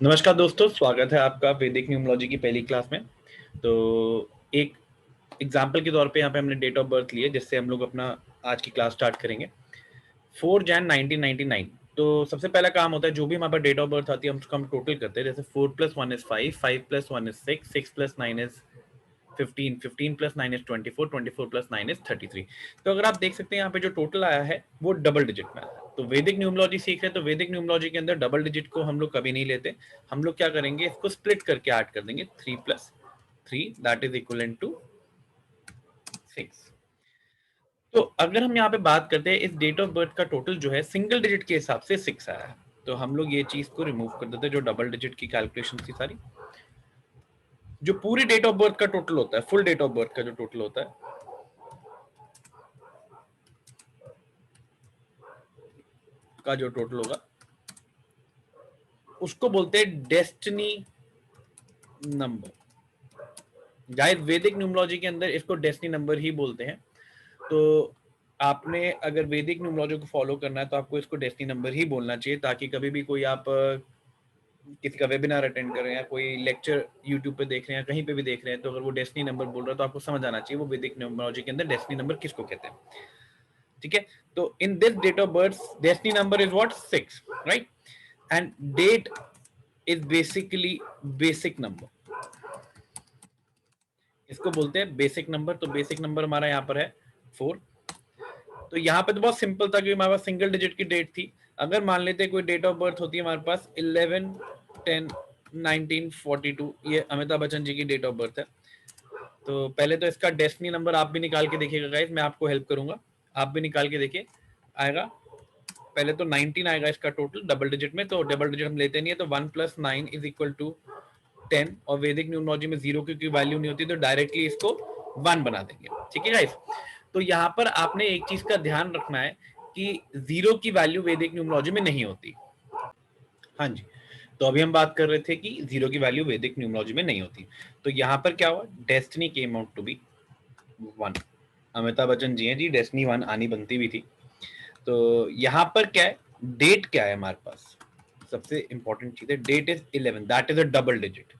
नमस्कार दोस्तों, स्वागत है आपका वैदिक न्यूमरोलॉजी की पहली क्लास में। तो एक एग्जाम्पल के तौर पे यहाँ पे हमने डेट ऑफ बर्थ लिए, जिससे हम लोग अपना आज की क्लास स्टार्ट करेंगे। 4 जैन 1999। तो सबसे पहला काम होता है, जो भी हमारे पास डेट ऑफ बर्थ आती है हम उसको हम टोटल करते हैं। जैसे 4 + 1 = 5, 5 + 1 = 6, 6 + 9 = 15, 15 + 9 = 24, 24 + 9 = 33। तो अगर आप देख सकते हैं यहाँ पे जो टोटल आया है वो डबल डिजिट में आया है। तो वैदिक न्यूमरोलॉजी सीख रहे हैं, तो वैदिक न्यूमरोलॉजी के अंदर डबल डिजिट को हम लोग कभी नहीं लेते। हम लोग क्या करेंगे, इसको स्प्लिट करके ऐड कर देंगे। 3 + 3 दैट इज इक्वल टू 6। तो अगर हम यहाँ पे बात करते हैं, इस डेट ऑफ बर्थ का टोटल जो है सिंगल डिजिट के हिसाब से 6 आया है। तो हम लोग ये चीज को रिमूव कर देते हैं, जो डबल डिजिट की कैलकुलेशन थी सारी। जो पूरी डेट ऑफ बर्थ का टोटल होता है, फुल डेट ऑफ बर्थ का जो टोटल होता है, का जो टोटल होगा उसको बोलते हैं डेस्टिनी नंबर। गाइस, वैदिक न्यूमरोलॉजी के अंदर इसको डेस्टिनी नंबर ही बोलते हैं। तो आपने अगर वैदिक न्यूमरोलॉजी को फॉलो करना है तो आपको इसको डेस्टिनी नंबर ही बोलना चाहिए, ताकि कभी भी कोई आप किसी का वेबिनार अटेंड कर रहे हैं, कोई लेक्चर यूट्यूब पे देख रहे हैं, कहीं पे भी देख रहे हैं, तो अगर वो डेस्टिनी नंबर बोल रहा है तो आपको समझ आना चाहिए वो वैदिक न्यूमरोलॉजी के अंदर डेस्टिनी नंबर किसको कहते हैं। ठीक है, तो in this date of birth destiny number is what, 6, right? And date is basically basic number, इसको बोलते हैं बेसिक नंबर। तो बेसिक नंबर हमारा यहाँ पर है 4। तो यहाँ पे तो बहुत सिंपल था, क्योंकि हमारे पास सिंगल डिजिट की डेट थी। अगर मान लेते कोई डेट ऑफ बर्थ होती है हमारे पास 11/10/1942, ये अमिताभ बच्चन जी की डेट ऑफ बर्थ है। तो पहले तो इसका डेस्टिनी नंबर आप भी निकाल के देखिएगा गाइस, मैं आपको हेल्प करूंगा, आप भी निकाल के देखिए। आएगा पहले तो 19 आएगा इसका टोटल डबल डिजिट में। तो डबल डिजिट हम लेते नहीं है, तो 1 + 9 = 10। और वैदिक न्यूमरोलॉजी में 0 की वैल्यू नहीं होती, तो डायरेक्टली इसको 1 बना देंगे। ठीक है गाइस, तो यहाँ पर आपने एक चीज का ध्यान रखना है कि 0 की वैल्यू वैदिक न्यूमरोलॉजी में नहीं होती। हाँ जी, तो अभी हम बात कर रहे थे कि 0 की वैल्यू वैदिक न्यूमरोलॉजी में नहीं होती। तो यहाँ पर क्या हुआ, destiny came out to be 1। Amitabh Bachchan ji हैं जी, डेस्टिनी 1 आनी बनती भी थी। तो यहाँ पर क्या है, डेट क्या है हमारे पास, सबसे इंपॉर्टेंट चीज है date is 11, that is a double digit.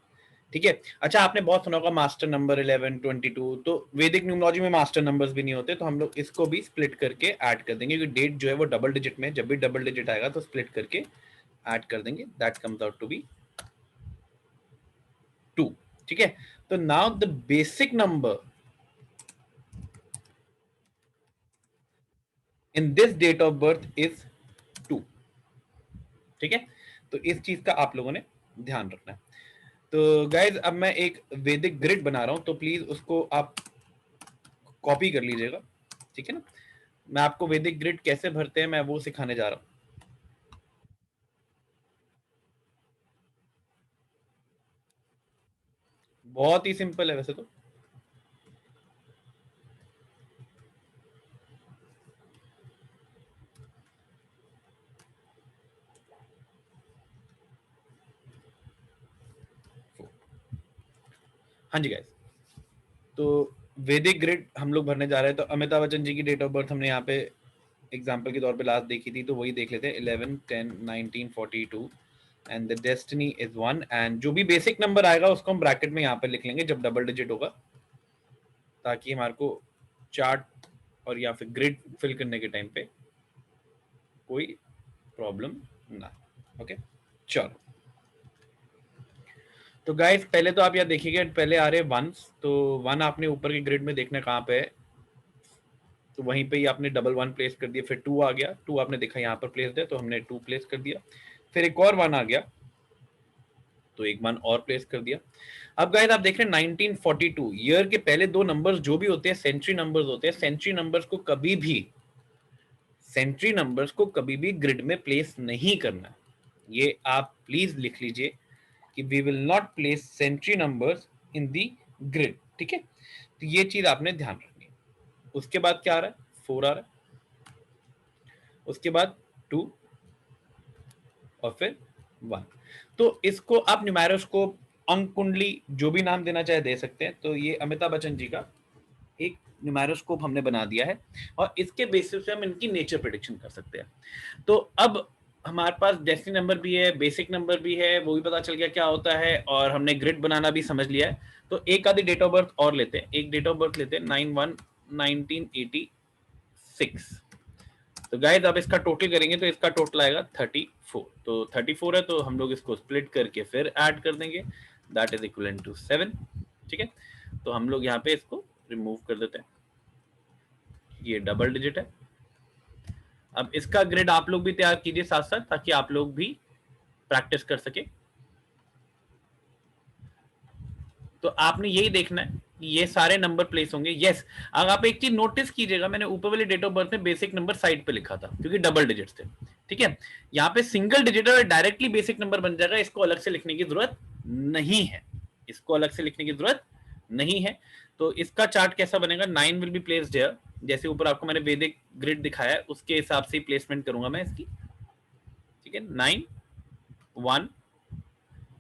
ठीक है, अच्छा आपने बहुत सुना होगा मास्टर नंबर 11, 22। तो वैदिक न्यूमरोलॉजी में मास्टर नंबर्स भी नहीं होते, तो हम लोग इसको भी स्प्लिट करके ऐड कर देंगे, क्योंकि डेट जो है वो डबल डिजिट में, जब भी डबल डिजिट आएगा तो स्प्लिट करके ऐड कर देंगे, that comes out to be 2। ठीक है, तो now the basic number in this date of birth is 2। ठीक है, तो इस चीज का आप लोगों ने ध्यान रखना है। तो गाइज, अब मैं एक वैदिक ग्रिड बना रहा हूं, तो प्लीज उसको आप कॉपी कर लीजिएगा। ठीक है ना, मैं आपको वैदिक ग्रिड कैसे भरते हैं मैं वो सिखाने जा रहा हूं। बहुत ही सिंपल है वैसे तो। हाँ जी गाइज, तो वैदिक ग्रिड हम लोग भरने जा रहे हैं। तो अमिताभ बच्चन जी की डेट ऑफ बर्थ हमने यहाँ पे एग्जाम्पल के तौर पे लास्ट देखी थी, तो वही देख लेते हैं। 11/10/1942 and the destiny is 1। And जो भी बेसिक नंबर आएगा उसको हम ब्रैकेट में यहाँ पे लिख लेंगे जब डबल डिजिट होगा, ताकि हमारे को चार्ट और या फिर ग्रिड फिल करने के टाइम पे कोई प्रॉब्लम ना। ओके, चलो। तो गाइस, पहले तो आप यहाँ देखिएगा, पहले आ रहे वंस। तो 1 आपने ऊपर के ग्रिड में देखना कहाँ पे है, तो वहीं पे ही आपने डबल 1 प्लेस कर दिया। फिर 2 आ गया, 2 आपने देखा यहाँ पर प्लेस है, तो हमने 2 प्लेस कर दिया। फिर एक और 1 आ गया, तो एक 1 और प्लेस कर दिया। अब गाइस, आप देख रहे हैं 1942 ईयर के पहले दो नंबर्स जो भी होते हैं सेंचुरी नंबर्स होते हैं। सेंचुरी नंबर्स को कभी भी ग्रिड में प्लेस नहीं करना। ये आप प्लीज लिख लीजिए कि we will not place century numbers in the grid. ठीक है, तो ये चीज आपने ध्यान रखनी है। उसके बाद क्या आ रहा है, 4 आ रहा है, उसके बाद 2 और फिर 1। तो इसको आप न्यूमेरोस्कोप, अंक कुंडली, जो भी नाम देना चाहे दे सकते हैं। तो ये अमिताभ बच्चन जी का एक न्यूमेरोस्कोप हमने बना दिया है, और इसके बेसिस पे हम इनकी नेचर प्रेडिक्शन कर सकते हैं। तो अब हमारे पास डेस्टिनी नंबर भी है, बेसिक नंबर भी है, वो भी पता चल गया क्या होता है, और हमने ग्रिड बनाना भी समझ लिया है। तो एक आधी डेट ऑफ बर्थ और लेते हैं, एक डेट ऑफ बर्थ लेते हैं 9/1/1986। तो गाइस अब इसका टोटल करेंगे तो इसका टोटल आएगा 34। तो 34 है तो हम लोग इसको स्प्लिट करके फिर ऐड कर देंगे, दैट इज इक्वल टू 7। ठीक है, तो हम लोग यहाँ पे इसको रिमूव कर देते हैं, ये डबल डिजिट है। अब इसका ग्रिड आप लोग भी तैयार कीजिए साथ साथ, ताकि आप लोग भी प्रैक्टिस कर सके। तो आपने यही देखना है कि ये सारे नंबर प्लेस होंगे। यस, अगर आप एक चीज नोटिस कीजिएगा, मैंने ऊपर वाले डेट ऑफ बर्थ में बेसिक नंबर साइड पे लिखा था क्योंकि डबल डिजिट थे। ठीक है, यहाँ पे सिंगल डिजिट और डायरेक्टली बेसिक नंबर बन जाएगा, इसको अलग से लिखने की जरूरत नहीं है, इसको अलग से लिखने की जरूरत नहीं है। तो इसका चार्ट कैसा बनेगा, 9 विल बी प्लेस्ड हियर, जैसे ऊपर आपको मैंने वैदिक ग्रिड दिखाया है उसके हिसाब से प्लेसमेंट करूंगा मैं इसकी। ठीक है, 9 1,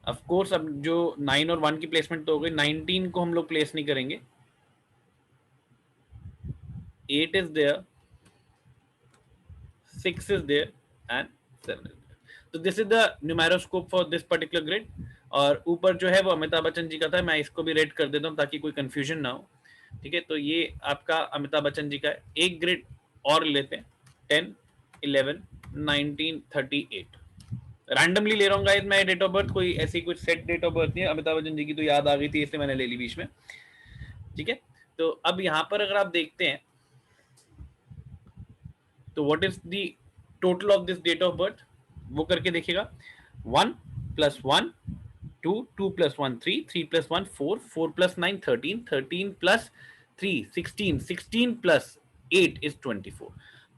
ऑफ कोर्स अब जो 9 और 1 की प्लेसमेंट तो हो गई, 19 को हम लोग प्लेस नहीं करेंगे, 8 is there, 6 is there and 7 is there. तो this is the numeroscope for this particular grid. और ऊपर जो है वो अमिताभ बच्चन जी का था, मैं इसको भी रेड कर देता हूँ ताकि कोई कंफ्यूजन ना हो। ठीक है, तो ये आपका अमिताभ बच्चन जी का है। एक ग्रिड और लेते हैं, 10 11 1938 रैंडमली ले रहा हूँ गाइस मैं डेट ऑफ बर्थ, कोई ऐसी कुछ सेट डेट ऑफ बर्थ नहीं है। अमिताभ बच्चन जी की तो याद आ गई थी इसलिए मैंने ले ली बीच में। ठीक है, तो अब यहाँ पर अगर आप देखते हैं तो what is the total of this date of birth, वो करके देखिएगा। 1 + 1 2, 2 + 1 3, 3 + 1 4, 4 + 9 13, 13 + 3 16, 16 + 8 is 24।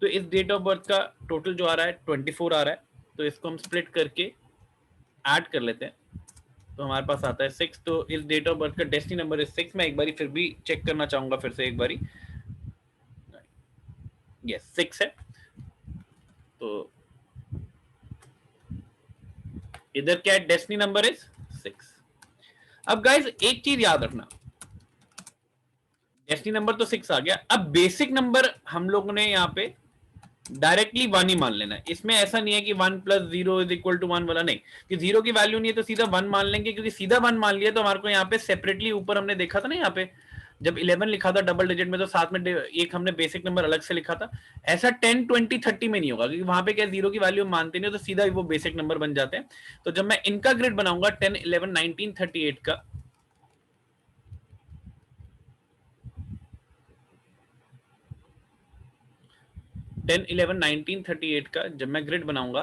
तो इस डेट ऑफ बर्थ का टोटल जो आ रहा है 24 आ रहा है। तो इसको हम स्प्लिट करके ऐड कर लेते हैं, तो हमारे पास आता है 6। तो इस डेट ऑफ बर्थ का डेस्टिनी नंबर इज 6। मैं एक बारी फिर भी चेक करना चाहूंगा फिर से एक बारी, यस 6 है। तो इधर क्या है, डेस्टिनी नंबर इज 6। अब गाइस एक चीज याद रखना, डेस्टिनी नंबर तो 6 आ गया, अब बेसिक नंबर हम लोगों ने यहाँ पे डायरेक्टली 1 ही मान लेना है। इसमें ऐसा नहीं है कि 1 + 0 = 1 वाला, नहीं, कि 0 की वैल्यू नहीं है तो सीधा 1 मान लेंगे, क्योंकि सीधा 1 मान लिया तो हमारे को यहाँ पे सेपरेटली ऊपर हमने देखा था ना, यहाँ पे जब 11 लिखा था डबल डिजिट में तो साथ में एक हमने बेसिक नंबर अलग से लिखा था। ऐसा 10 20 30 में नहीं होगा, क्योंकि वहां पे क्या 0 की वैल्यू मानते नहीं, तो सीधा वो बेसिक नंबर बन जाते हैं। तो जब मैं इनका ग्रिड बनाऊंगा 10 11 1938 का, टेन 11 1938 का जब मैं ग्रिड बनाऊंगा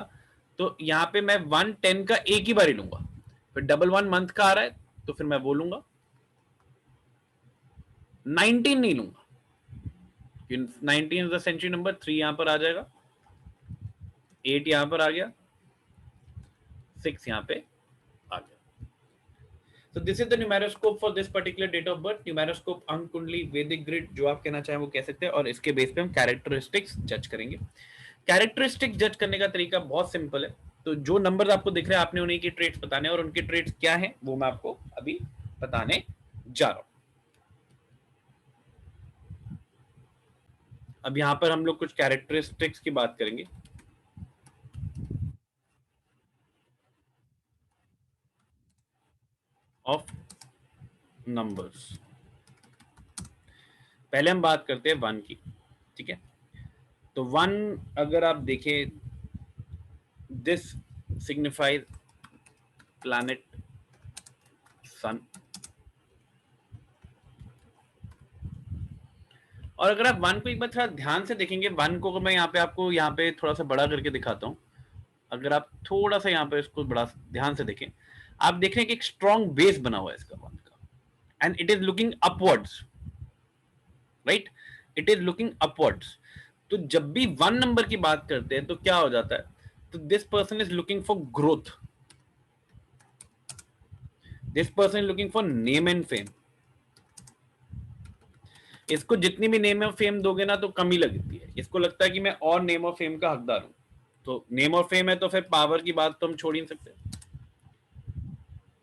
तो यहाँ पे मैं 1 10 का एक ही बार ही लूंगा, फिर 11 मंथ का आ रहा है तो फिर मैं वो लूंगा, 19 नहीं लूंगा, 19 इज द सेंचुरी नंबर, 3 यहां पर आ जाएगा, 8 यहां पर आ गया, 6 यहां पे आ गया। So this is the numeroscope for this particular date of birth. Numeroscope, अंक कुंडली, वैदिक ग्रिड, जो आप कहना चाहें वो कह सकते हैं, और इसके बेस पे हम कैरेक्टरिस्टिक्स जज करेंगे। कैरेक्टरिस्टिक जज करने का तरीका बहुत सिंपल है। तो जो नंबर आपको दिख रहे हैं आपने उन्हीं की ट्रेट्स बताने, और उनके ट्रेट्स क्या हैं वो मैं आपको अभी बताने जा रहा हूं। अब यहां पर हम लोग कुछ कैरेक्टरिस्टिक्स की बात करेंगे। ऑफ नंबर्स, पहले हम बात करते हैं 1 की। ठीक है, तो 1 अगर आप देखें, दिस सिग्निफाइज प्लैनेट सन। और अगर आप 1 को एक बार थोड़ा ध्यान से देखेंगे, 1 को मैं यहाँ पे आपको यहाँ पे थोड़ा सा बड़ा करके दिखाता हूँ। अगर आप थोड़ा सा यहाँ पे इसको बड़ा ध्यान से देखें, आप देख रहे हैं कि एक स्ट्रॉन्ग बेस बना हुआ है इसका 1 का, and it is looking upwards, right, it is looking upwards. तो जब भी 1 नंबर की बात करते हैं तो क्या हो जाता है, तो this person is looking for growth, this person is looking for name and fame. इसको जितनी भी नेम और फेम दोगे ना तो कमी लगती है, इसको लगता है कि मैं और नेम और फेम का हकदार हूं। तो नेम और फेम है तो फिर पावर की बात तो हम छोड़ ही नहीं सकते,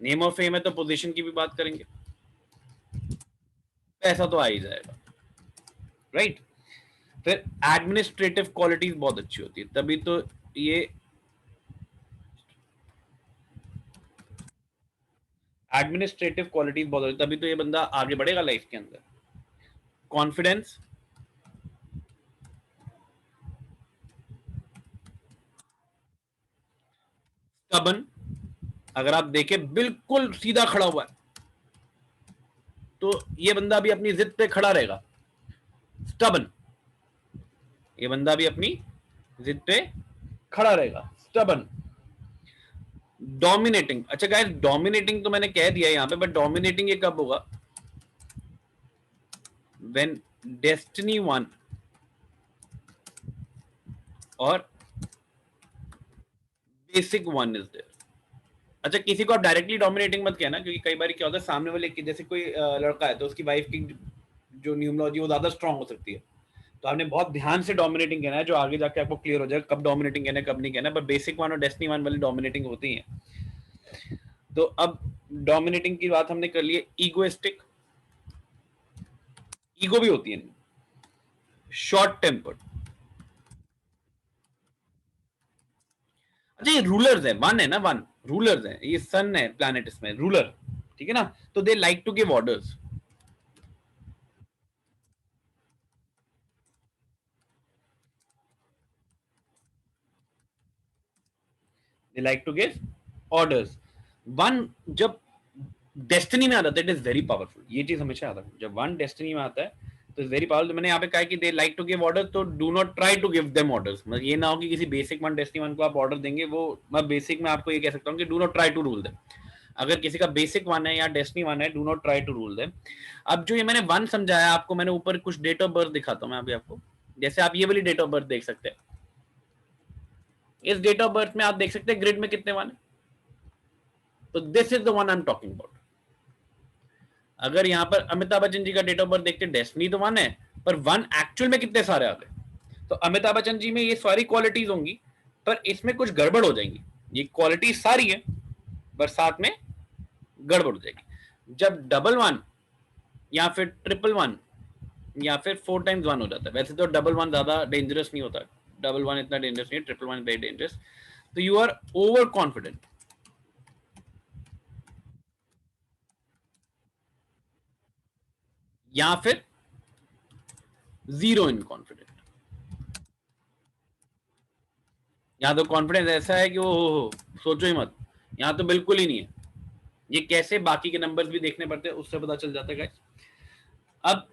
नेम और फेम है तो पोजीशन की भी बात करेंगे, पैसा तो आ ही जाएगा, राइट। फिर एडमिनिस्ट्रेटिव क्वालिटीज बहुत अच्छी होती है, तभी तो ये एडमिनिस्ट्रेटिव क्वालिटीज बहुत होती, तभी तो ये बंदा आगे बढ़ेगा लाइफ के अंदर। कॉन्फिडेंस, स्टबन, अगर आप देखें बिल्कुल सीधा खड़ा हुआ है तो ये बंदा भी अपनी जिद पे खड़ा रहेगा। स्टबन, ये बंदा भी अपनी जिद पे खड़ा रहेगा। स्टबन। डोमिनेटिंग, अच्छा गाइस डोमिनेटिंग तो मैंने कह दिया यहां पे, बट डोमिनेटिंग ये कब होगा? व्हेन डेस्टिनी वन और बेसिक वन इज देयर। अच्छा किसी को आप डायरेक्टली डोमिनेटिंग मत कहना, क्योंकि कई बार क्या होता है सामने वाले की, जैसे कोई लड़का है तो उसकी वाइफ की जो न्यूमरोलॉजी वो ज्यादा स्ट्रांग हो सकती है, तो आपने बहुत ध्यान से डोमिनेटिंग कहना है, जो आगे जाके आपको क्लियर हो जाएगा कब डोमिनेटिंग कहना है कब नहीं कहना है। पर बेसिक वन और डेस्टिनी वन वाली डोमिनेटिंग होती है। तो अब डोमिनेटिंग की बात हमने कर ली है। ईगोइस्टिक, ईगो भी होती है। शॉर्ट टेम्पर्ड, अच्छा ये रूलर्स है, वन है ना, वन रूलर्स है, ये सन है प्लैनेट इसमें रूलर, ठीक है ना। तो they like to give orders, they like to give orders. One जब डेस्टिनी में आता है इट इज वेरी पावरफुल, ये चीज हमेशा याद रखो, जब वन डेस्टिनी में आता है तो इज वेरी पावरफुल। तो मैंने यहाँ पे कहा कि they like to give order, तो do not try to give them orders. मतलब ये ना हो कि किसी बेसिक वन डेस्टिनी वन को आप ऑर्डर देंगे, वो मैं बेसिक में आपको ये कह सकता हूँ कि do not try to rule them. अगर किसी का बेसिक वन है या डेस्टिनी वन है, do not try to rule them. अब जो ये मैंने वन समझाया आपको, मैंने ऊपर कुछ डेट ऑफ बर्थ दिखाता हूँ मैं अभी आपको। जैसे आप ये वाली डेट ऑफ बर्थ देख सकते हैं, इस डेट ऑफ बर्थ में आप देख सकते हैं ग्रिड में कितने वन है, तो this is the one I am talking about. अगर यहाँ पर अमिताभ बच्चन जी का डेट ऑफ बर्थ देखते हैं, डेस्टिनी तो वन है, पर वन एक्चुअल में कितने सारे आ गए। तो अमिताभ बच्चन जी में ये सारी क्वालिटीज होंगी, पर इसमें कुछ गड़बड़ हो जाएंगी। ये क्वालिटी सारी है पर साथ में गड़बड़ हो जाएगी। जब डबल वन या फिर ट्रिपल वन या फिर 4 टाइम्स वन हो जाता है, वैसे तो डबल वन ज्यादा डेंजरस नहीं होता, डबल वन इतना डेंजरस नहीं है, ट्रिपल वन वेरी डेंजरस। तो यू आर ओवर कॉन्फिडेंट या फिर जीरो इन कॉन्फिडेंट। यहाँ तो कॉन्फिडेंस ऐसा है कि वो सोचो ही मत, यहाँ तो बिल्कुल ही नहीं है। ये कैसे बाकी के नंबर्स भी देखने पड़ते हैं, उससे पता चल जाता है गाइस। अब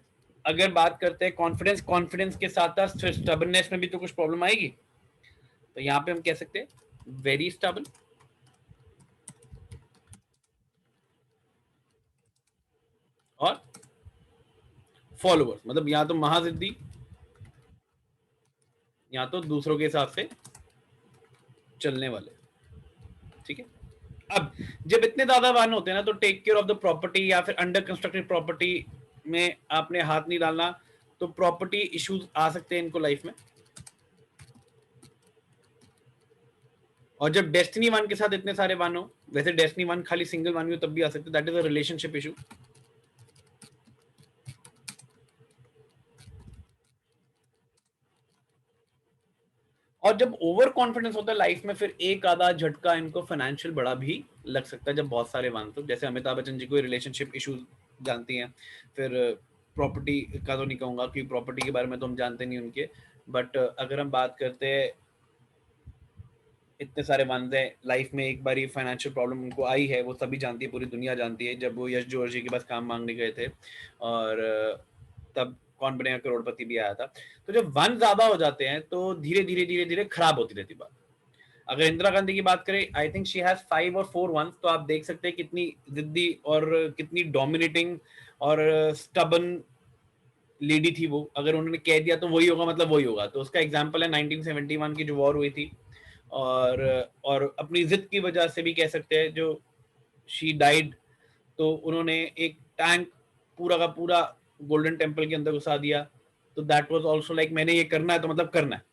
अगर बात करते हैं कॉन्फिडेंस, कॉन्फिडेंस के साथ साथ स्टबर्ननेस में भी तो कुछ प्रॉब्लम आएगी। तो यहाँ पे हम कह सकते हैं वेरी स्टबर्न और फॉलोअर्स, मतलब या तो महाजिद्दी या तो दूसरों के हिसाब से चलने वाले, ठीक है। अब जब इतने ज्यादा वाहन होते हैं ना, तो take care of the property या फिर अंडर कंस्ट्रक्टेड प्रॉपर्टी में आपने हाथ नहीं डालना, तो प्रॉपर्टी इश्यूज आ सकते हैं इनको लाइफ में। और जब डेस्टिनी वन के साथ इतने सारे वन हो, वैसे डेस्टिनी वन खाली सिंगल वन भी हो तब भी आ सकते, that is a relationship issue. और जब ओवर कॉन्फिडेंस होता है लाइफ में, फिर एक आधा झटका इनको फाइनेंशियल बड़ा भी लग सकता है जब बहुत सारे वन। तो जैसे अमिताभ बच्चन जी को रिलेशनशिप इशू जानती हैं, फिर प्रॉपर्टी का तो नहीं कहूंगा क्योंकि प्रॉपर्टी के बारे में तो हम जानते नहीं उनके, बट अगर हम बात करते हैं इतने सारे वन हैं लाइफ में, एक बार फाइनेंशियल प्रॉब्लम उनको आई है, वो सभी जानती है, पूरी दुनिया जानती है। जब वो यश जौहर जी के पास काम मांगने गए थे और तब कौन बनेगा करोड़पति भी आया था। तो जब वन ज्यादा हो जाते हैं तो धीरे धीरे धीरे धीरे खराब होती रहती बात। अगर इंदिरा गांधी की बात करें, आई थिंक शी हैज 5 और 4 वन, तो आप देख सकते हैं कितनी जिद्दी और कितनी डोमिनेटिंग और स्टबन लेडी थी वो। अगर उन्होंने कह दिया तो वही होगा, मतलब वही होगा। तो उसका एग्जाम्पल है 1971 की जो वॉर हुई थी, और अपनी जिद की वजह से भी कह सकते हैं जो शी डाइड। तो उन्होंने एक टैंक पूरा का पूरा गोल्डन टेम्पल के अंदर घुसा दिया। तो दैट वाज आल्सो लाइक मैंने ये करना है तो मतलब करना है,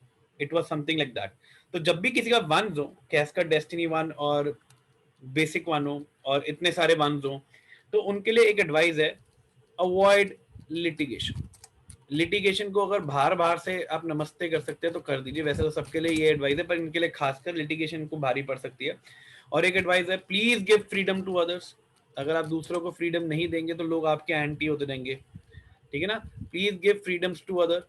it was something like that. तो जब भी किसी का वन हो, कैसका डेस्टिनी वन और बेसिक वन हो और इतने सारे वन हो, तो उनके लिए एक एडवाइस है, अवॉइड लिटिगेशन। लिटिगेशन को अगर बाहर बाहर से आप नमस्ते कर सकते हैं तो कर दीजिए, वैसे तो सबके लिए ये एडवाइस है, पर इनके लिए खासकर लिटिगेशन को भारी पड़ सकती है। और एक एडवाइस है, please give freedom to others. अगर आप दूसरों को फ्रीडम नहीं देंगे तो लोग आपके एंटी होते रहेंगे, ठीक है ना। Please give freedoms to other,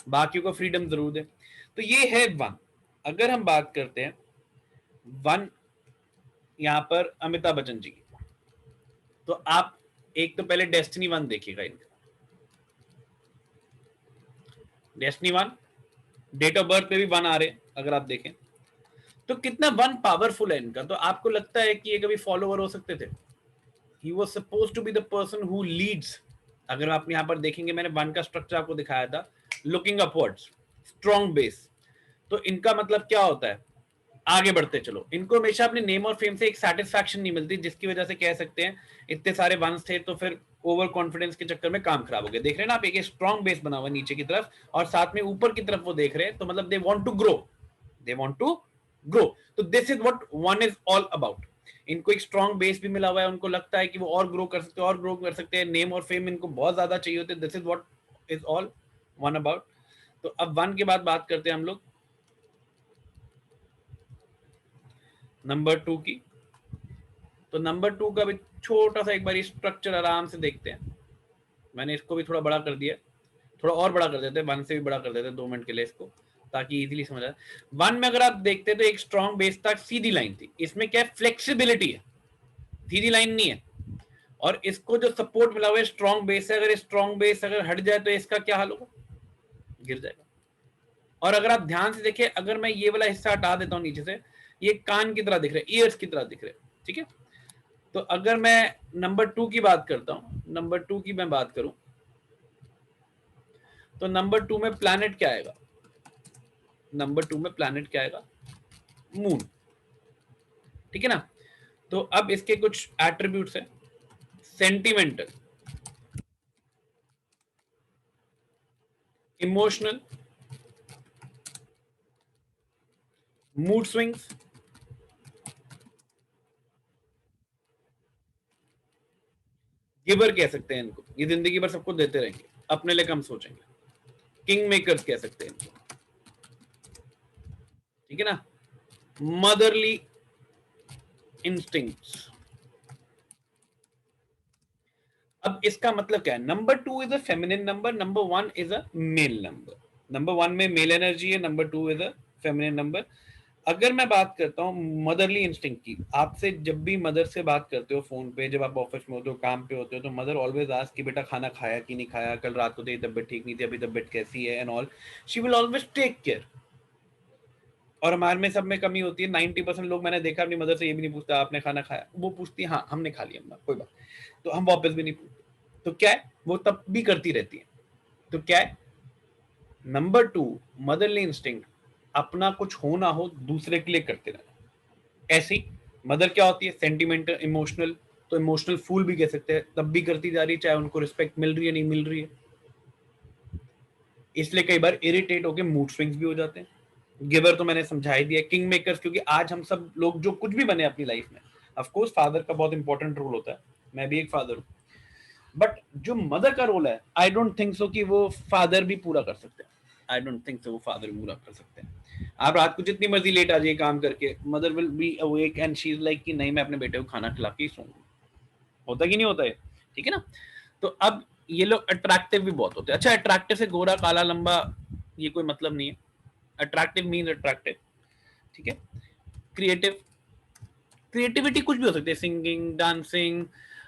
बाकियों को फ्रीडम जरूर दें। तो ये है वन। अगर हम बात करते हैं वन यहां पर अमिताभ बच्चन जी की, तो आप एक तो पहले डेस्टिनी वन देखिएगा इनका। Destiny one date of birth पे भी वन आ रहे हैं, अगर आप देखें तो कितना वन पावरफुल है इनका। तो आपको लगता है कि ये कभी फॉलोवर हो सकते थे? He was suppose to be the person who leads. अगर आप यहां पर देखेंगे, मैंने वन का स्ट्रक्चर आपको दिखाया था, लुकिंग अपवर्ड्स, स्ट्रॉन्ग बेस। तो इनका मतलब क्या होता है, आगे बढ़ते चलो। इनको हमेशा अपने नेम और फेम से एक सेटिस्फैक्शन नहीं मिलती, जिसकी वजह से कह सकते हैं इतने सारे वंस थे तो फिर ओवर कॉन्फिडेंस के चक्कर में काम खराब हो गया। देख रहे हैं ना आप, एक स्ट्रॉन्ग बेस बना हुआ नीचे की तरफ और साथ में ऊपर की तरफ वो देख रहे हैं, तो मतलब they want to grow, they want to grow. तो this is what one is all about. इनको एक स्ट्रॉन्ग बेस भी मिला हुआ है, उनको लगता है कि वो और ग्रो कर सकते हैं, और ग्रो कर सकते हैं, नेम और फेम इनको बहुत ज्यादा चाहिए होते हैं। This is what is all one about. तो अब वन के बाद बात करते हैं हम लोग नंबर टू की। तो नंबर टू का भी छोटा सा एक बार स्ट्रक्चर आराम से देखते हैं। मैंने इसको भी थोड़ा बड़ा कर दिया, थोड़ा और बड़ा कर देते हैं, वन से भी बड़ा कर देते हैं 2 मिनट के लिए इसको, ताकि इजीली समझ आए। वन में अगर आप देखते हैं तो एक स्ट्रॉन्ग बेस तक सीधी लाइन थी, इसमें क्या है, फ्लेक्सिबिलिटी है, सीधी लाइन नहीं है। और इसको जो सपोर्ट मिला हुआ है स्ट्रॉन्ग बेस है, अगर स्ट्रॉन्ग बेस अगर हट जाए तो इसका क्या हाल होगा, गिर जाएगा। और अगर आप ध्यान से देखिए, अगर मैं ये वाला हिस्सा हटा देता हूं नीचे से, ये कान की तरह दिख रहे हैं, ईयर्स की तरह दिख रहे हैं, ठीक है। तो अगर मैं नंबर टू की बात करता हूं, नंबर टू की मैं बात करूं, तो नंबर टू में प्लैनेट क्या आएगा, नंबर टू में प्लैनेट क्या आएगा, मून, ठीक है ना। तो अब इसके कुछ एट्रीब्यूट्स हैं, sentimental, emotional, mood swings, giver कह सकते हैं इनको, ये जिंदगी भर सबको देते रहेंगे, अपने लिए कम सोचेंगे, किंग मेकर्स कह सकते हैं इनको, ठीक है ना। Motherly instincts. अब इसका मतलब क्या है, number two is a feminine number, number one is a male number. Number one में मेल एनर्जी है, number two is a feminine number. अगर मैं बात करता हूँ मदरली इंस्टिंक्ट की, आपसे जब भी मदर से बात करते हो फोन पे, जब आप ऑफिस में होते हो, काम पे होते हो, तो मदर ऑलवेज आस्क कि बेटा खाना खाया कि नहीं खाया, कल रात को तेरी तबियत ठीक नहीं थी, अभी तबियत कैसी है, and all. She will always take care. और हमारे में सब में कमी होती है, 90% लोग मैंने देखा अपनी मदर से ये भी नहीं पूछता आपने खाना खाया, वो पूछती है हाँ हमने खा लिया अम्मा, कोई बात, तो हम वापस भी नहीं पूछते। तो क्या है, वो तब भी करती रहती है। तो क्या है, नंबर टू, मदरली इंस्टिंक्ट, अपना कुछ हो ना हो दूसरे के लिए करते रहना। ऐसी मदर क्या होती है, सेंटिमेंटल, इमोशनल। तो इमोशनल फूल भी कह सकते हैं, तब भी करती जा रही है, चाहे उनको रिस्पेक्ट मिल रही है नहीं मिल रही है। इसलिए कई बार इरिटेट होकर मूड स्विंग्स भी हो जाते हैं। गिवर तो मैंने समझा ही दिया। किंग मेकर्स, क्योंकि आज हम सब लोग जो कुछ भी बने अपनी लाइफ में, ऑफ कोर्स फादर का बहुत इंपॉर्टेंट रोल होता है, मैं भी एक फादर हूँ, बट जो मदर का रोल है, आई डोंट थिंक सो कि वो फादर भी पूरा कर सकते हैं। आई डोंट थिंक सो वो फादर भी पूरा कर सकते हैं। आप रात को जितनी मर्जी लेट आ जाइए काम करके, mother will be awake and she is like कि नहीं, मैं अपने बेटे को खाना खिला के ही सोऊंगी। होता कि नहीं होता है, ठीक है ना। तो अब ये लोग अट्रैक्टिव भी बहुत होते हैं। अच्छा, अट्रैक्टिव से गोरा काला लंबा ये कोई मतलब नहीं है। अट्रैक्टिव मीन अट्रैक्टिव, ठीक है। क्रिएटिव, क्रिएटिविटी कुछ भी हो सकती है, सिंगिंग, डांसिंग,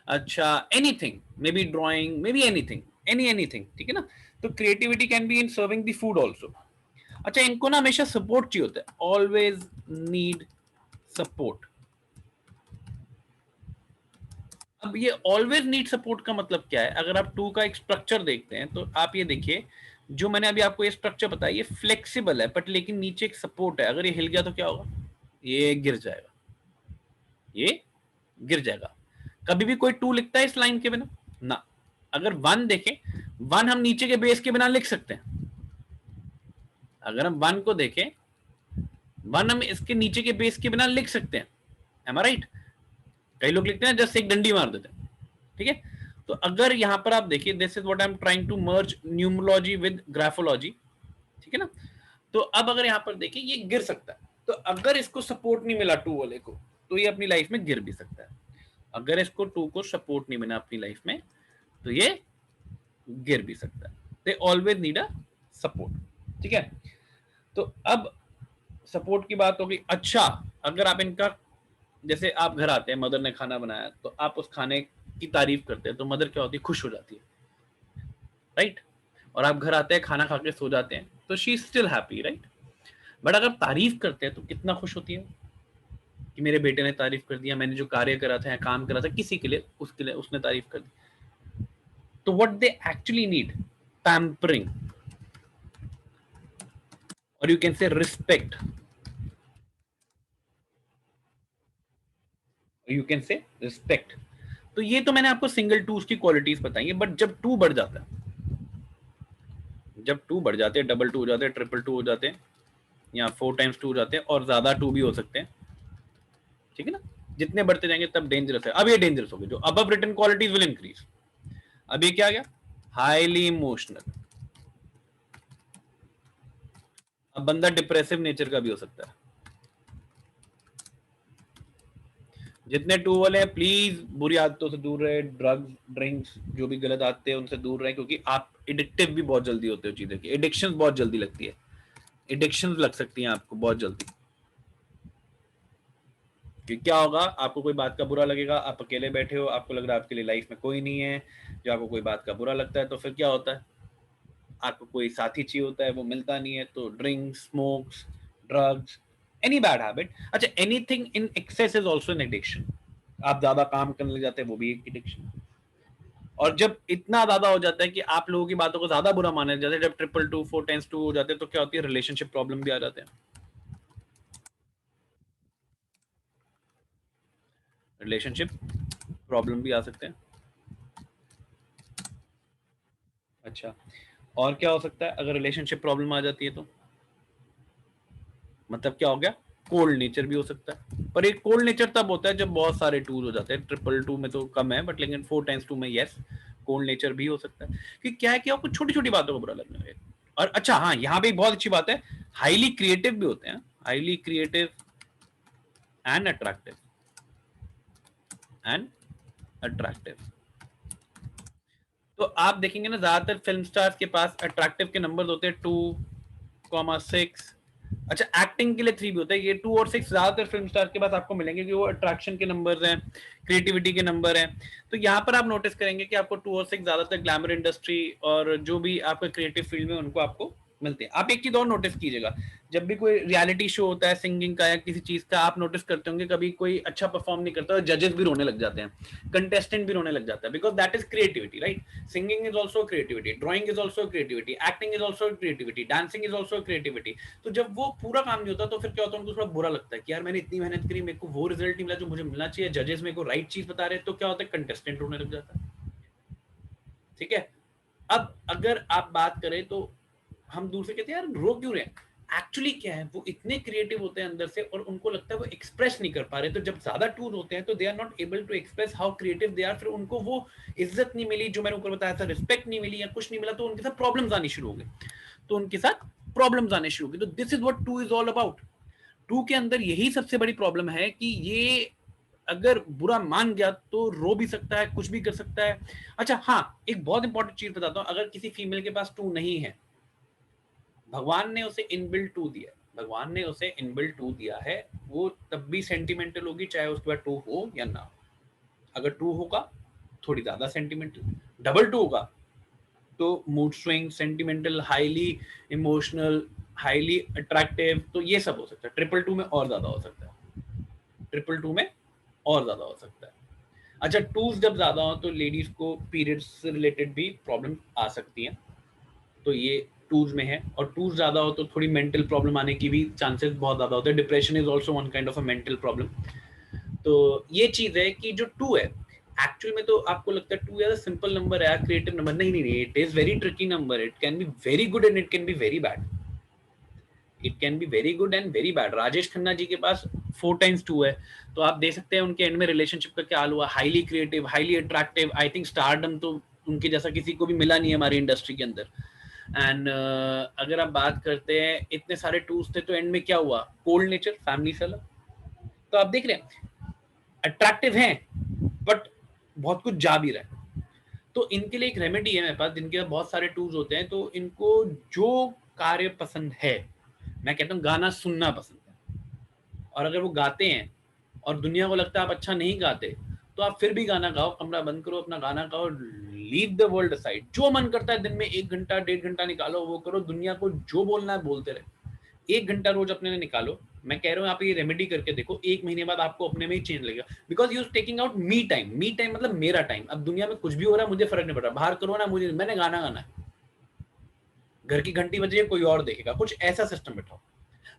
अच्छा anything, may be drawing, may be anything, anything, ठीक है ना। तो creativity can be in serving the food also. अच्छा, इनको ना हमेशा सपोर्ट चाहिए होता है, ऑलवेज नीड सपोर्ट। अब ये ऑलवेज नीड सपोर्ट का मतलब क्या है, अगर आप टू का एक स्ट्रक्चर देखते हैं तो आप ये देखिए, जो मैंने अभी आपको ये स्ट्रक्चर बताया, ये फ्लेक्सिबल है, बट लेकिन नीचे एक सपोर्ट है। अगर ये हिल गया तो क्या होगा, ये गिर जाएगा, ये गिर जाएगा। कभी भी कोई टू लिखता है इस लाइन के बिना ना। अगर वन देखें, वन हम नीचे के बेस के बिना लिख सकते हैं। अगर हम वन को देखें, वन हम इसके नीचे के बेस के बिना लिख सकते हैं, एम आई राइट। कई लोग लिखते हैं जस्ट एक डंडी मार देते हैं, ठीक है। तो अगर यहां पर आप देखिए, this is what I am trying to merge numerology with graphology, ठीक है ना। तो अब अगर यहां पर देखिए, ये गिर सकता है। तो अगर इसको सपोर्ट नहीं मिला टू वाले को, तो ये अपनी लाइफ में गिर भी सकता है। अगर इसको 2 को सपोर्ट नहीं मिला अपनी लाइफ में तो ये गिर भी सकता है। They always need a support. ठीक है, तो अब सपोर्ट की बात होगी। अच्छा, अगर आप इनका, जैसे आप घर आते हैं, मदर ने खाना बनाया, तो आप उस खाने की तारीफ करते हैं, तो मदर क्या होती है, खुश हो जाती है, राइट। और आप घर आते हैं, खाना खा के सो जाते हैं, तो she is still happy, right. But अगर तारीफ करते हैं तो कितना खुश होती है कि मेरे बेटे ने तारीफ कर दिया, मैंने जो कार्य करा था या काम करा था किसी के लिए, उसके लिए उसने तारीफ कर दी। तो what they actually need, pampering, और you can say respect, you can say respect. तो ये तो मैंने आपको सिंगल टूज की क्वालिटीज बताई है। बट जब टू बढ़ जाता है, जब टू बढ़ जाते हैं, डबल टू हो जाते हैं, ट्रिपल टू हो जाते हैं, या 4 टाइम्स टू हो जाते हैं, और ज्यादा टू भी हो सकते हैं, ठीक है ना। जितने बढ़ते जाएंगे तब डेंजरस है। अब ये डेंजरस हो गए, जो above written qualities will increase. अब ये क्या गया, हाईली इमोशनल। अब बंदा डिप्रेसिव नेचर का भी हो सकता है। जितने टू वाले हैं, प्लीज बुरी आदतों से दूर रहे, ड्रग्स, ड्रिंक्स, जो भी गलत आदतें हैं उनसे दूर रहे, क्योंकि आप एडिक्टिव भी बहुत जल्दी होते हो चीजें की। एडिक्शन बहुत जल्दी लगती है, एडिक्शन लग सकती हैं आपको बहुत जल्दी। कि क्या होगा, आपको कोई बात का बुरा लगेगा, आप अकेले बैठे हो, आपको लग रहा है आपके लिए लाइफ में कोई नहीं है, जो आपको कोई बात का बुरा लगता है, तो फिर क्या होता है, आपको कोई साथी चाहिए होता है, वो मिलता नहीं है, तो drinks, smokes, drugs, any bad habit. अच्छा, anything in excess is also an addiction. आप ज्यादा काम करने लग जाते हैं, वो भी एक एडिक्शन। और जब इतना ज्यादा हो जाता है कि आप लोगों की बातों को ज्यादा बुरा माने जाते हैं, जब ट्रिपल टू, 4 टाइम्स टू हो जाते हैं, तो क्या होती है, रिलेशनशिप प्रॉब्लम भी आ जाते हैं। रिलेशनशिप प्रॉब्लम भी आ सकते हैं। अच्छा, और क्या हो सकता है अगर रिलेशनशिप प्रॉब्लम आ जाती है तो, मतलब क्या हो गया, कोल्ड नेचर भी हो सकता है। पर एक कोल्ड नेचर तब होता है जब बहुत सारे टूल हो जाते हैं। ट्रिपल टू में तो कम है, बट लेकिन 4 टाइम्स टू में यस, कोल्ड नेचर भी हो सकता है। कि क्या है कि आपको छोटी छोटी बातों को बुरा लगने लगे। और अच्छा हाँ, यहाँ पे एक बहुत अच्छी बात है, हाईली क्रिएटिव भी होते हैं, highly creative and attractive, and attractive. तो आप देखेंगे ना, ज्यादातर फिल्म स्टार्स के पास अट्रैक्टिव के नंबर होते हैं 2,6। अच्छा, एक्टिंग के लिए 3 भी होता है। ये 2 और 6 ज्यादातर फिल्म स्टार के पास आपको मिलेंगे कि वो अट्रैक्शन के नंबर्स हैं, क्रिएटिविटी के नंबर हैं। तो यहाँ पर आप नोटिस करेंगे कि आपको 2 और 6 ज्यादातर ग्लैमर इंडस्ट्री और जो भी आपका क्रिएटिव फील्ड में उनको आपको मिलते हैं। आप एक चीज और नोटिस कीजिएगा, जब भी कोई रियलिटी शो होता है सिंगिंग का या किसी चीज का, आप नोटिस करते होंगे कभी कोई अच्छा परफॉर्म नहीं करता, जजेस भी रोने लग जाते हैं, कंटेस्टेंट भी रोने लग जाता है, because that is creativity, right. Singing is also creativity, drawing is also creativity, acting is also creativity, dancing is also creativity. तो जब वो पूरा काम नहीं होता तो फिर क्या होता है, उनको थोड़ा बुरा लगता है कि यार मैंने इतनी मेहनत करी, मेरे को वो रिजल्ट नहीं मिला जो मुझे मिलना चाहिए, जजेस मेरे को राइट चीज बता रहे हैं, तो क्या होता है, कंटेस्टेंट रोने लग जाता है। ठीक है, अब अगर आप बात करें तो हम दूर से कहते हैं यार रो क्यों रहे हैं, एक्चुअली क्या है, वो इतने क्रिएटिव होते हैं अंदर से और उनको लगता है वो एक्सप्रेस नहीं कर पा रहे। तो जब ज्यादा टूर होते हैं तो they are not able to express how creative they are, फिर उनको वो इज्जत नहीं मिली जो मैंने ऊपर बताया था, रिस्पेक्ट नहीं मिली या कुछ नहीं मिला, तो उनके साथ प्रॉब्लम्स आनी शुरू हो गई, तो उनके साथ प्रॉब्लम्स आने शुरू हो गई। तो this is what two is all about. Two के अंदर यही सबसे बड़ी प्रॉब्लम है कि ये अगर बुरा मान गया तो रो भी सकता है, कुछ भी कर सकता है। अच्छा हाँ, एक बहुत इंपॉर्टेंट चीज बताता हूँ, अगर किसी फीमेल के पास टू नहीं है, भगवान ने उसे इनबिल्ट टू दिया, भगवान ने उसे इनबिल्ट टू दिया है, वो तब भी सेंटिमेंटल होगी चाहे उसके बाद टू हो या ना। अगर टू होगा थोड़ी ज्यादा सेंटिमेंटल, डबल टू होगा तो mood swing, sentimental, highly emotional, highly attractive, तो ये सब हो सकता है। ट्रिपल टू में और ज्यादा हो सकता है, ट्रिपल टू में और ज्यादा हो सकता है। अच्छा, टूज जब ज्यादा हो तो लेडीज को पीरियड्स से रिलेटेड भी प्रॉब्लम आ सकती है, तो ये टूज में है। और टूज ज्यादा हो तो थोड़ी मेंटल प्रॉब्लम आने की भी चांसेस बहुत ज्यादा होते हैं। Depression is also one kind of a mental problem. तो ये चीज है कि जो टू है, एक्चुअल में तो आपको लगता है टू यार सिंपल नंबर है, क्रिएटिव नंबर, नहीं नहीं नहीं, it is very tricky number, it can be very good and it can be very bad, it can be very good and very bad. Rajesh Khanna ji के पास 4 टाइम्स टू है, तो आप देख सकते हैं उनके एंड में रिलेशनशिप का क्या हाल हुआ, highly creative, highly attractive, I think stardom तो उनके जैसा किसी को भी मिला नहीं है हमारी इंडस्ट्री के अंदर। एंड अगर आप बात करते हैं इतने सारे टूल्स थे तो एंड में क्या हुआ, कोल्ड नेचर, फैमिली से अलग। तो आप देख रहे हैं अट्रैक्टिव हैं बट बहुत कुछ जा भी रहा है। तो इनके लिए एक रेमेडी है मेरे पास, जिनके पास बहुत सारे टूल्स होते हैं। तो इनको जो कार्य पसंद है, मैं कहता हूँ गाना सुनना पसंद है, और अगर वो गाते हैं और दुनिया को लगता है आप अच्छा नहीं गाते, तो आप फिर भी गाना गाओ, कमरा बंद करो, अपना गाना गाओ, लीव द वर्ल्ड असाइड। जो मन करता है दिन में 1 घंटा 1.5 घंटा निकालो, वो करो, दुनिया को जो बोलना है बोलते रहे। 1 घंटा रोज अपने लिए निकालो। मैं कह रहा हूँ आप ये रेमेडी करके देखो, 1 महीने बाद आपको अपने में ही चेंज लगेगा। Because you taking out me time. Me time मतलब मेरा टाइम। अब दुनिया में कुछ भी हो रहा है मुझे फर्क नहीं पड़ रहा, बाहर करो ना, मुझे, मैंने गाना गाना है, घर की घंटी बजी है कोई और देखेगा, कुछ ऐसा सिस्टम बैठाओ।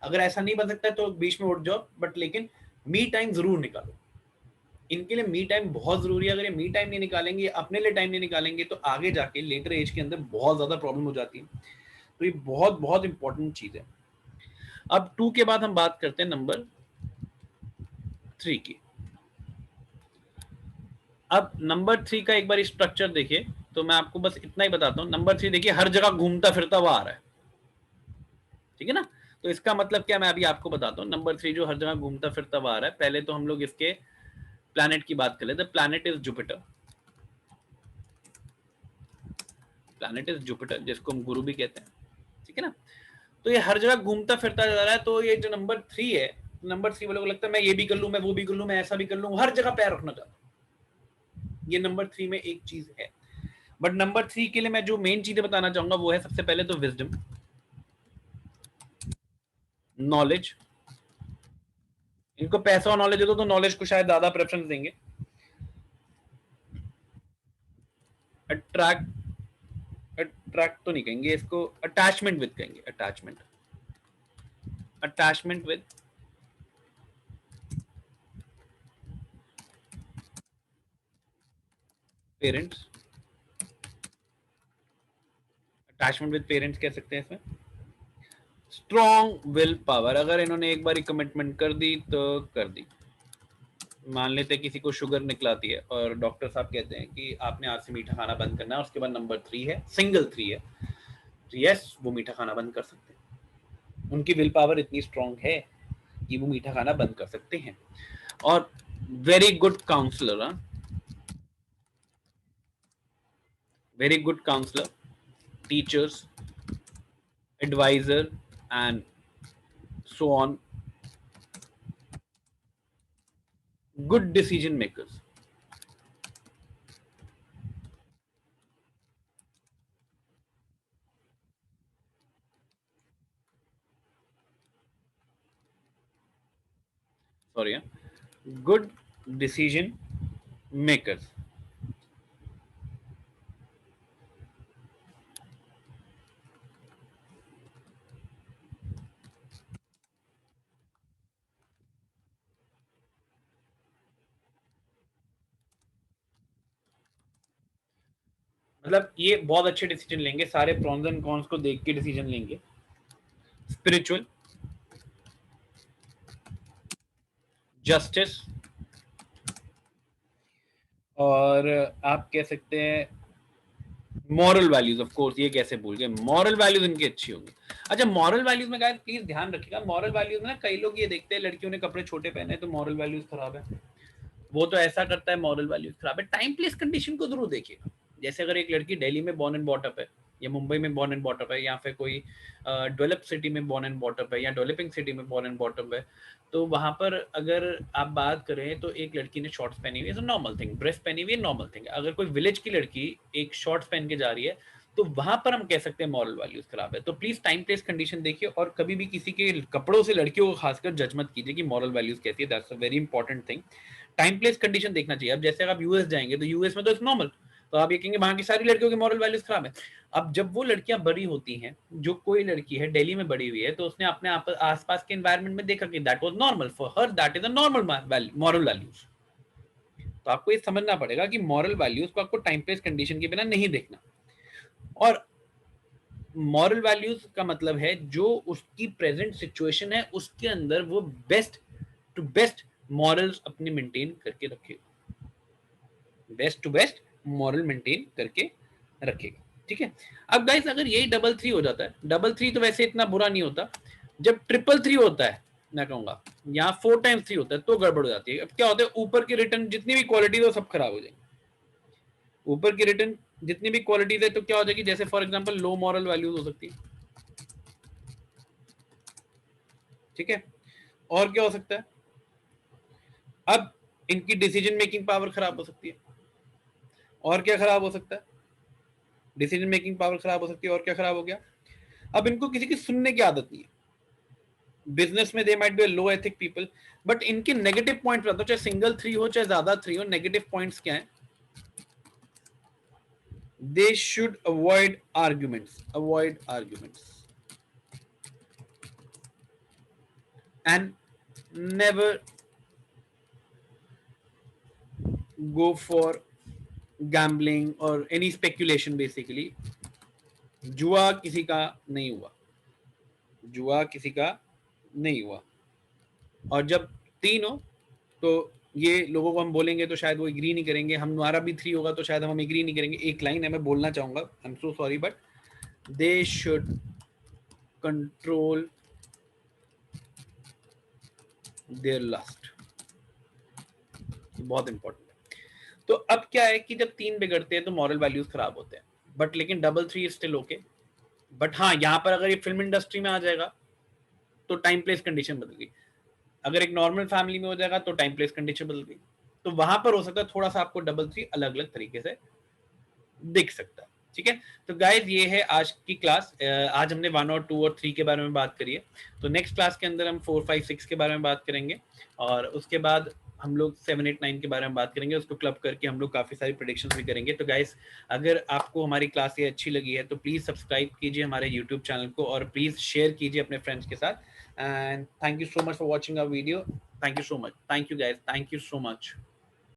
अगर ऐसा नहीं बन सकता है तो बीच में उठ जाओ, बट लेकिन मी टाइम जरूर निकालो। इनके लिए मी टाइम बहुत जरूरी है। अगर ये मी टाइम नहीं निकालेंगे, अपने लिए टाइम नहीं निकालेंगे, तो आगे जाके लेटर एज के अंदर बहुत ज्यादा प्रॉब्लम हो जाती है। तो ये बहुत बहुत इंपॉर्टेंट चीज है। अब 2 के बाद हम बात करते हैं नंबर 3 की। अब नंबर 3 का एक बार स्ट्रक्चर देखिए, तो मैं आपको बस इतना ही बताता हूँ। नंबर 3 देखिए, हर जगह घूमता फिरता हुआ आ रहा है, ठीक है ना। तो इसका मतलब क्या, मैं अभी आपको बताता हूँ। नंबर 3 जो हर जगह घूमता फिरता हुआ आ रहा है, पहले तो हम लोग इसके प्लैनेट की बात कर लेते हैं। Planet is Jupiter. Planet is Jupiter, जिसको हम गुरु भी कहते हैं, ठीक है ना। तो ये हर जगह घूमता फिरता जा रहा है। तो ये जो नंबर 3 है, नंबर 3 वालों को लगता है मैं ये भी कर लूं, मैं वो भी कर लूं, मैं ऐसा भी कर लूं, हर जगह पैर रखना चाहता हूं। ये नंबर 3 में एक चीज है। बट नंबर 3 के लिए मैं जो मेन चीजें बताना चाहूंगा वो है, सबसे पहले तो विजडम, नॉलेज। इनको पैसा और नॉलेज दे दो तो नॉलेज को शायद ज्यादा प्रेफरेंस देंगे। अट्रैक्ट तो नहीं कहेंगे इसको, अटैचमेंट विद कहेंगे। Attachment with parents. Attachment with parents कह सकते हैं इसमें। स्ट्रॉन्ग विल पावर, अगर इन्होंने एक बार कमिटमेंट कर दी तो कर दी। मान लेते हैं किसी को शुगर निकलाती है और डॉक्टर साहब कहते हैं कि आपने आज से मीठा खाना बंद करना है, उसके बाद नंबर 3 है, सिंगल 3 है, तो यस वो मीठा खाना बंद कर सकते हैं। उनकी विल पावर इतनी स्ट्रॉन्ग है कि वो मीठा खाना बंद कर सकते हैं। और very good counsellor, very good counsellor, teachers, advisor and so on, good decision makers. Sorry, good decision makers. मतलब ये बहुत अच्छे डिसीजन लेंगे, सारे प्रॉन्स एंड कॉन्स को देख के डिसीजन लेंगे। स्पिरिचुअल, जस्टिस, और आप कह सकते हैं मॉरल वैल्यूज। ऑफ कोर्स, ये कैसे भूल गए, मॉरल वैल्यूज इनकी अच्छी होगी। अच्छा, मॉरल वैल्यूज में गाइस प्लीज ध्यान रखिएगा, मॉरल वैल्यूज में ना कई लोग ये देखते हैं लड़कियों ने कपड़े छोटे पहने तो मॉरल वैल्यूज खराब है, वो तो ऐसा करता है मॉरल वैल्यूज खराब है। टाइम प्लेस कंडीशन को जरूर देखिएगा। जैसे अगर एक लड़की दिल्ली में बॉर्न एंड बॉटअप है, या मुंबई में बॉर्न एंड बॉटअप है, या फिर कोई डेवलप सिटी में बॉर्न एंड बॉटअप है, या डेवलपिंग सिटी में बॉर्न एंड बॉटअप है, तो वहां पर अगर आप बात करें तो एक लड़की ने शॉर्ट्स पहनी हुई है, नॉर्मल थिंग, ड्रेस पहनी हुई है, नॉर्मल थिंग। अगर कोई विलेज की लड़की एक शॉर्ट्स पहन के जा रही है, तो वहां पर हम कह सकते हैं मॉरल वैल्यूज खराब है। तो प्लीज टाइम प्लेस कंडीशन देखिए, और कभी भी किसी के कपड़ों से लड़कियों को खासकर जज मत कीजिए कि मॉरल वैल्यूज कैसी है। That's a very important thing. Time place condition देखना चाहिए। अब जैसे अगर आप यूएस जाएंगे तो यूएस में तो इट्स नॉर्मल, तो आप ये कहेंगे वहां की सारी लड़कियों की मॉरल वैल्यूज खराब है। अब जब वो लड़कियां बड़ी होती हैं, जो कोई लड़की है दिल्ली में बड़ी हुई है, तो उसने अपने आसपास के एनवायरनमेंट में देखा कि that was normal for her, that is a normal moral values. तो आपको ये समझना पड़ेगा कि मॉरल वैल्यूज को आपको टाइम प्लेस कंडीशन के बिना नहीं देखना। और मॉरल वैल्यूज का मतलब है जो उसकी प्रेजेंट सिचुएशन है उसके अंदर वो बेस्ट टू बेस्ट मॉरल्स अपने मेंटेन करके रखेगा, best to best moral maintain करके रखेगा, ठीक है। अब गाइस अगर यही डबल 3 हो जाता है, डबल 3 तो वैसे इतना बुरा नहीं होता, जब ट्रिपल 3 होता है मैं कहूंगा यहाँ 4 टाइम्स 3 होता है तो गड़बड़ हो जाती है। अब क्या होता है, ऊपर की रिटर्न जितनी भी क्वालिटी है सब खराब हो जाएंगे। ऊपर की रिटर्न जितनी भी क्वालिटीज है तो क्या हो जाएगी, जैसे for example low moral values हो सकती है, ठीक है। और क्या हो सकता है, अब इनकी डिसीजन मेकिंग पावर खराब हो सकती है। और क्या खराब हो सकता है, डिसीजन मेकिंग पावर खराब हो सकती है। और क्या खराब हो गया, अब इनको किसी की सुनने की आदत नहीं है। बिजनेस में they might be low ethic people, but इनके नेगेटिव पॉइंट बताओ, चाहे सिंगल 3 हो चाहे ज्यादा 3 हो, नेगेटिव पॉइंट्स क्या है, they should avoid arguments and never go for gambling or any speculation basically। जुआ किसी का नहीं हुआ, जुआ किसी का नहीं हुआ। और जब 3 हो तो ये लोगों को हम बोलेंगे तो शायद वो एग्री नहीं करेंगे, हमारा भी 3 होगा तो शायद हम एग्री नहीं करेंगे। एक लाइन है मैं बोलना चाहूंगा, I am so sorry, but they should control their lust, बहुत इंपॉर्टेंट है। तो अब क्या है कि जब 3 बिगड़ते हैं तो मॉरल वैल्यूज खराब होते हैं, बट लेकिन डबल 3 स्टिल ओके। बट हाँ, यहाँ पर अगर ये फिल्म इंडस्ट्री में आ जाएगा तो टाइम प्लेस कंडीशन बदल गई, अगर एक नॉर्मल फैमिली में हो जाएगा तो टाइम प्लेस कंडीशन बदल गई। तो वहां पर हो सकता है थोड़ा सा आपको डबल 3 अलग अलग तरीके से दिख सकता है, ठीक है। तो गाइज ये है आज की क्लास। आज हमने 1 और 2 और 3 के बारे में बात करी है। तो नेक्स्ट क्लास के अंदर हम 4, 5, 6 के बारे में बात करेंगे, और उसके बाद हम लोग 7, 8, 9 के बारे में बात करेंगे। उसको क्लब करके हम लोग काफी सारी प्रेडिक्शंस भी करेंगे। तो गाइस, अगर आपको हमारी क्लास ये अच्छी लगी है तो प्लीज सब्सक्राइब कीजिए हमारे यूट्यूब चैनल को, और प्लीज शेयर कीजिए अपने फ्रेंड्स के साथ। And thank you so much for watching our video. Thank you so much, thank you guys, thank you so much.